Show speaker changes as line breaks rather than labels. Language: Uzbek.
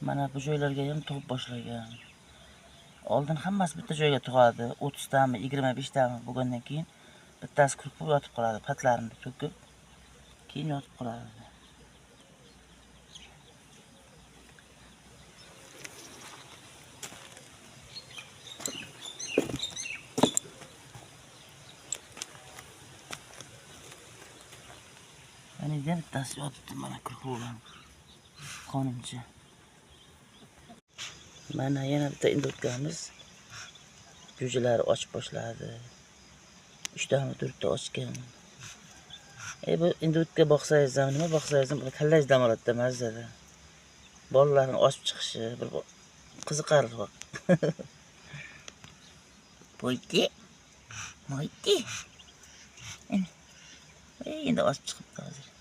Mana bu joylarga ham tug'ib boshlagan. Oldin hammasi bitta joyga tug'adi. 30 tami, 25 tami bo'lgandan keyin bittasi quruq bo'lib yotib qoladi. Patlarini to'kib, keyin yotib qoladi. Mana endi bittasi yotibdi, mana quruq bo'lgan. Qonimcha. Mana yana bitta indotkamiz jo'jalari ochib boshladi. 3 tami 4 ta ochgan. Bu indotka boqsangiz ham, nima boqsangiz ham kallangiz dam oladi, mazada. Bolalarning ochib chiqishi bir qiziqarliroq. Poyti. Moyti. Endi ochib chiqibdi hozir.